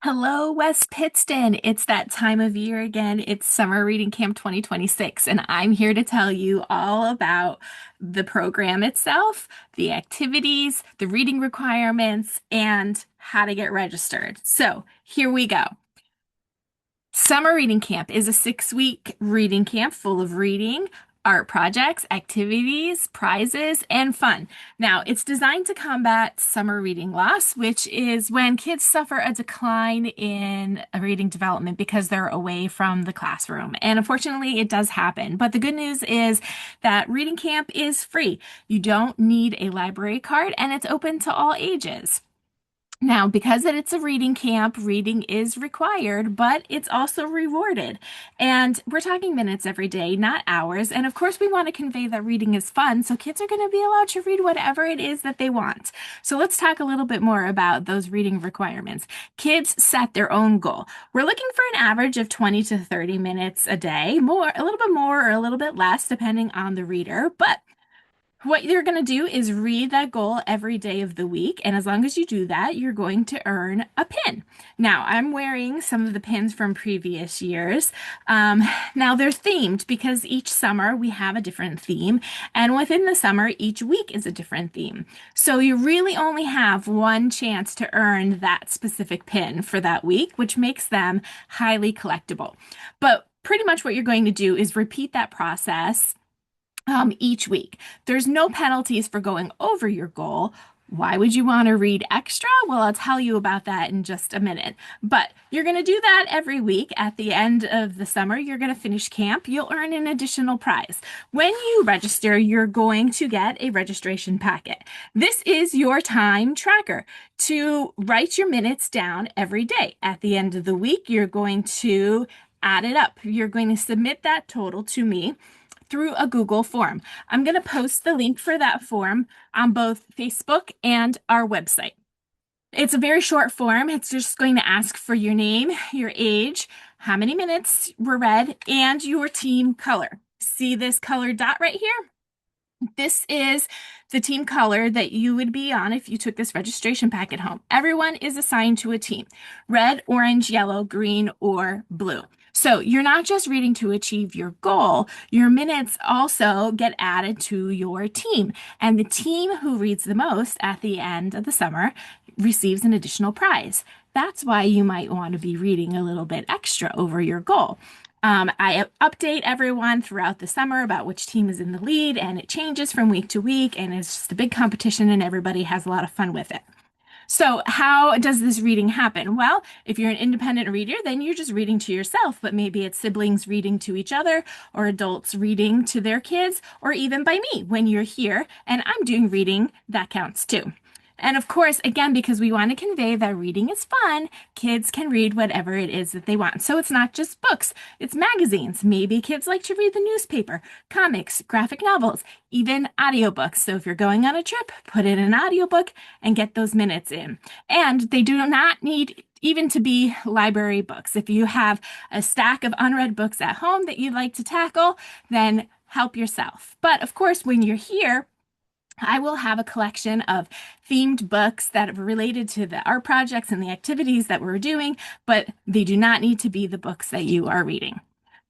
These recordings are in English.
Hello, West Pittston. It's that time of year again. It's Summer Reading Camp 2026, and I'm here to tell you all about the program itself, the activities, the reading requirements, and how to get registered. So here we go. Summer Reading Camp is a 6-week reading camp full of reading, art projects, activities, prizes, and fun. Now, it's designed to combat summer reading loss, which is when kids suffer a decline in reading development because they're away from the classroom. And unfortunately, it does happen. But the good news is that reading camp is free. You don't need a library card, and it's open to all ages. Now, because it's a reading camp, reading is required, but it's also rewarded. And we're talking minutes every day, not hours. And of course, we want to convey that reading is fun, so kids are going to be allowed to read whatever it is that they want. So let's talk a little bit more about those reading requirements. Kids set their own goal. We're looking for an average of 20 to 30 minutes a day, more, a little bit more or a little bit less, depending on the reader. But what you're going to do is read that goal every day of the week. And as long as you do that, you're going to earn a pin. Now, I'm wearing some of the pins from previous years. Now, they're themed because each summer we have a different theme. And within the summer, each week is a different theme. So you really only have one chance to earn that specific pin for that week, which makes them highly collectible. But pretty much what you're going to do is repeat that process each week. There's no penalties for going over your goal. Why would you want to read extra? Well, I'll tell you about that in just a minute. But you're going to do that every week. At the end of the summer, you're going to finish camp. You'll earn an additional prize. When you register, you're going to get a registration packet. This is your time tracker to write your minutes down every day. At the end of the week, you're going to add it up. You're going to submit that total to me through a Google form. I'm going to post the link for that form on both Facebook and our website. It's a very short form. It's just going to ask for your name, your age, how many minutes were read, and your team color. See this color dot right here? This is the team color that you would be on if you took this registration packet home. Everyone is assigned to a team: red, orange, yellow, green, or blue. So you're not just reading to achieve your goal, your minutes also get added to your team. And the team who reads the most at the end of the summer receives an additional prize. That's why you might want to be reading a little bit extra over your goal. I update everyone throughout the summer about which team is in the lead, and it changes from week to week, and it's just a big competition, and everybody has a lot of fun with it. So, how does this reading happen? Well, if you're an independent reader, then you're just reading to yourself, but maybe it's siblings reading to each other, or adults reading to their kids, or even by me when you're here and I'm doing reading, that counts too. And of course, again, because we want to convey that reading is fun, kids can read whatever it is that they want. So it's not just books, it's magazines. Maybe kids like to read the newspaper, comics, graphic novels, even audiobooks. So if you're going on a trip, put in an audiobook and get those minutes in. And they do not need even to be library books. If you have a stack of unread books at home that you'd like to tackle, then help yourself. But of course, when you're here, I will have a collection of themed books that are related to the art projects and the activities that we're doing, but they do not need to be the books that you are reading.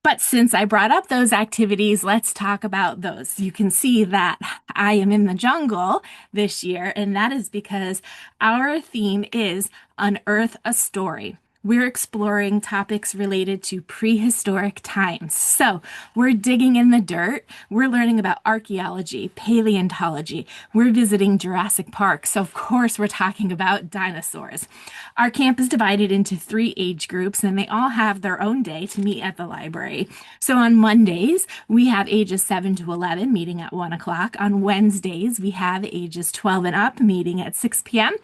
But since I brought up those activities, let's talk about those. You can see that I am in the jungle this year, and that is because our theme is Unearth a Story. We're exploring topics related to prehistoric times. So we're digging in the dirt. We're learning about archaeology, paleontology. We're visiting Jurassic Park. So of course we're talking about dinosaurs. Our camp is divided into 3 age groups, and they all have their own day to meet at the library. So on Mondays, we have ages 7 to 11 meeting at 1 o'clock. On Wednesdays, we have ages 12 and up meeting at 6 p.m.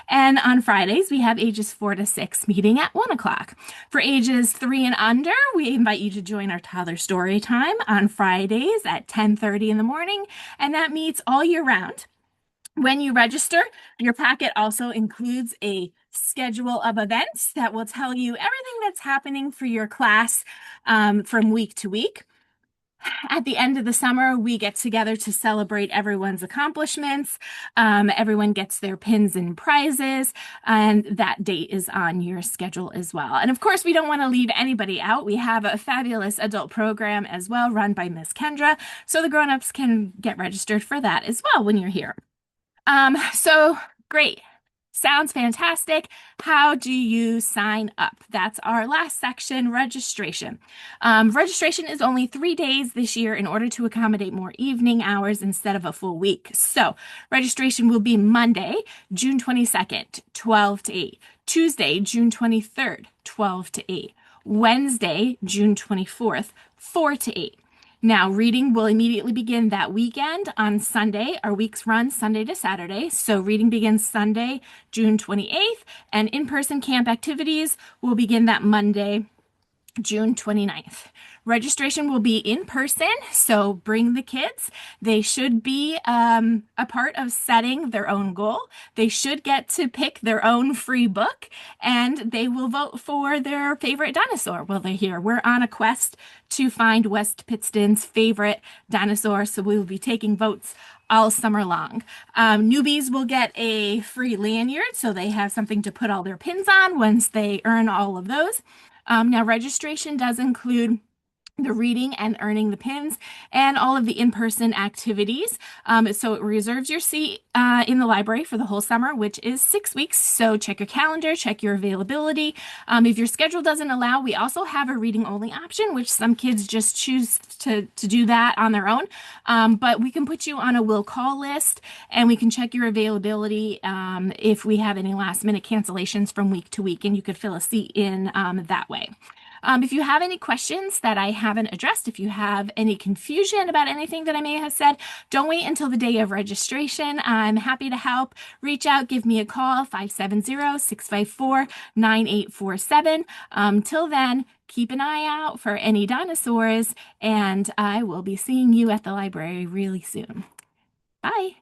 And on Fridays, we have ages 4 to 6 meeting at 1 o'clock. For ages 3 and under, we invite you to join our toddler story time on Fridays at 10:30 in the morning, and that meets all year round. When you register, your packet also includes a schedule of events that will tell you everything that's happening for your class from week to week. At the end of the summer, we get together to celebrate everyone's accomplishments. Everyone gets their pins and prizes, and that date is on your schedule as well. And of course, we don't want to leave anybody out. We have a fabulous adult program as well, run by Miss Kendra, so the grown-ups can get registered for that as well when you're here. So great. Sounds fantastic. How do you sign up? That's our last section, registration. Registration is only 3 days this year in order to accommodate more evening hours instead of a full week. So registration will be Monday, June 22nd, 12 to 8. Tuesday, June 23rd, 12 to 8. Wednesday, June 24th, 4 to 8. Now, reading will immediately begin that weekend on Sunday. Our weeks run Sunday to Saturday. So, reading begins Sunday, June 28th, and in person camp activities will begin that Monday, June 29th. Registration will be in person, so bring the kids. They should be a part of setting their own goal. They should get to pick their own free book, and they will vote for their favorite dinosaur while they're here. We're on a quest to find West Pittston's favorite dinosaur, so we will be taking votes all summer long. Newbies will get a free lanyard, so they have something to put all their pins on once they earn all of those. Now, registration does include the reading and earning the pins and all of the in-person activities. So it reserves your seat in the library for the whole summer, which is 6 weeks. So check your calendar, check your availability. If your schedule doesn't allow, we also have a reading only option, which some kids just choose to do that on their own. But we can put you on a will call list and we can check your availability if we have any last minute cancellations from week to week, and you could fill a seat in that way. If you have any questions that I haven't addressed, if you have any confusion about anything that I may have said, don't wait until the day of registration. I'm happy to help. Reach out, give me a call, 570-654-9847. Till then, keep an eye out for any dinosaurs, and I will be seeing you at the library really soon. Bye.